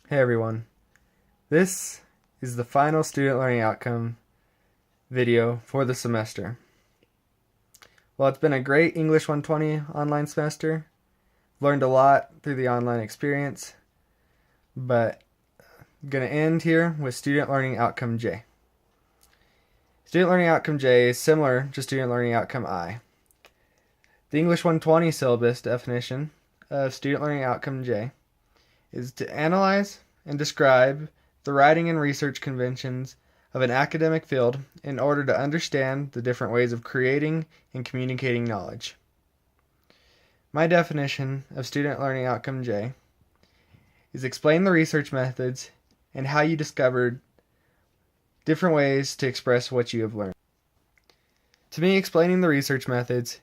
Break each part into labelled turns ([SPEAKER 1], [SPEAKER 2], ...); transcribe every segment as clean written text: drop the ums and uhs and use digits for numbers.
[SPEAKER 1] Hey everyone, this is the final student learning outcome video for the semester. Well, it's been a great English 120 online semester. Learned a lot through the online experience, but I'm going to end here with student learning outcome J. Student learning outcome J is similar to student learning outcome I. The English 120 syllabus definition of student learning outcome J is to analyze and describe the writing and research conventions of an academic field in order to understand the different ways of creating and communicating knowledge. My definition of student learning outcome J is explain the research methods and how you discovered different ways to express what you have learned. To me, explaining the research methods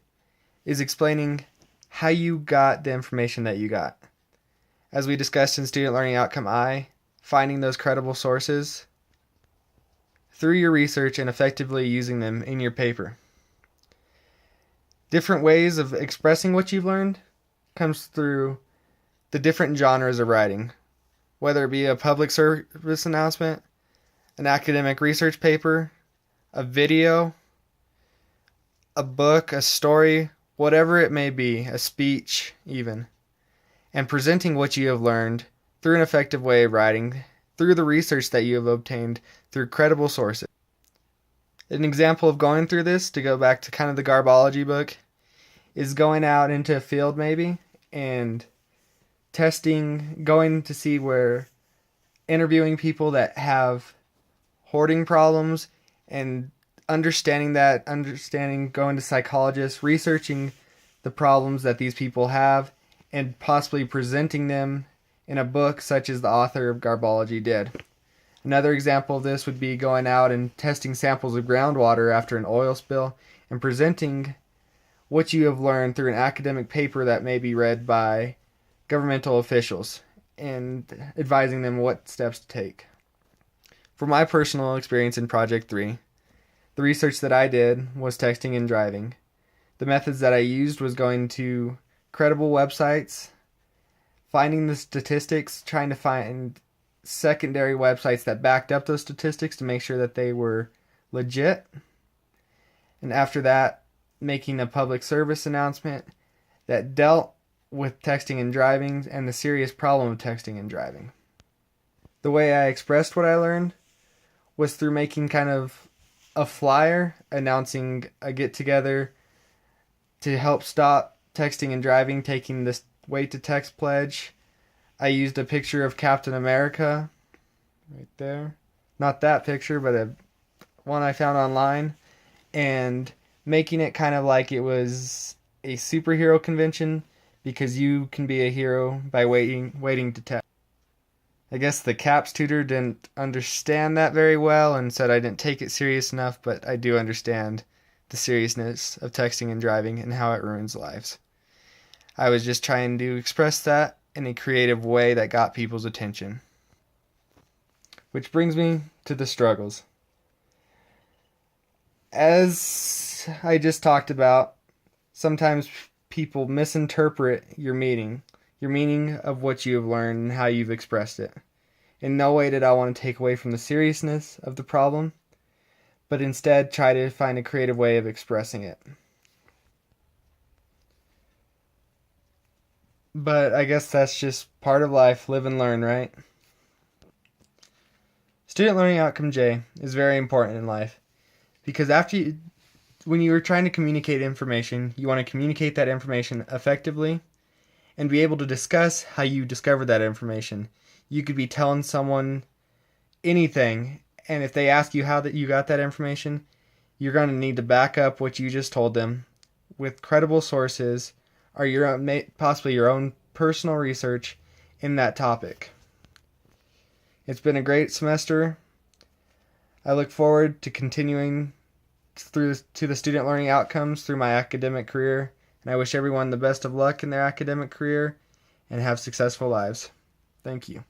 [SPEAKER 1] is explaining how you got the information that you got. As we discussed in Student Learning Outcome I, finding those credible sources through your research and effectively using them in your paper. Different ways of expressing what you've learned comes through the different genres of writing, whether it be a public service announcement, an academic research paper, a video, a book, a story, whatever it may be, a speech even, and presenting what you have learned through an effective way of writing, through the research that you have obtained through credible sources. An example of going through this, to go back to kind of the garbology book, is going out into a field maybe and testing, going to see where interviewing people that have hoarding problems and understanding, going to psychologists, researching the problems that these people have, and possibly presenting them in a book such as the author of Garbology did. Another example of this would be going out and testing samples of groundwater after an oil spill and presenting what you have learned through an academic paper that may be read by governmental officials and advising them what steps to take. For my personal experience in Project 3, the research that I did was texting and driving. The methods that I used was going to credible websites, finding the statistics, trying to find secondary websites that backed up those statistics to make sure that they were legit. And after that, making a public service announcement that dealt with texting and driving and the serious problem of texting and driving. The way I expressed what I learned was through making kind of a flyer announcing a get-together to help stop texting and driving, taking this Wait to Text pledge. I used a picture of Captain America right there. Not that picture, but one I found online, and making it kind of like it was a superhero convention because you can be a hero by waiting to text. I guess the CAPS tutor didn't understand that very well and said I didn't take it serious enough, but I do understand the seriousness of texting and driving and how it ruins lives. I was just trying to express that in a creative way that got people's attention. Which brings me to the struggles. As I just talked about, sometimes people misinterpret your meaning of what you have learned and how you've expressed it. In no way did I want to take away from the seriousness of the problem, but instead try to find a creative way of expressing it. But I guess that's just part of life, live and learn, right? Student learning outcome J is very important in life because when you are trying to communicate information, you want to communicate that information effectively and be able to discuss how you discovered that information. You could be telling someone anything, and if they ask you how that you got that information, you're going to need to back up what you just told them with credible sources or possibly your own personal research in that topic. It's been a great semester. I look forward to continuing to the student learning outcomes through my academic career, and I wish everyone the best of luck in their academic career and have successful lives. Thank you.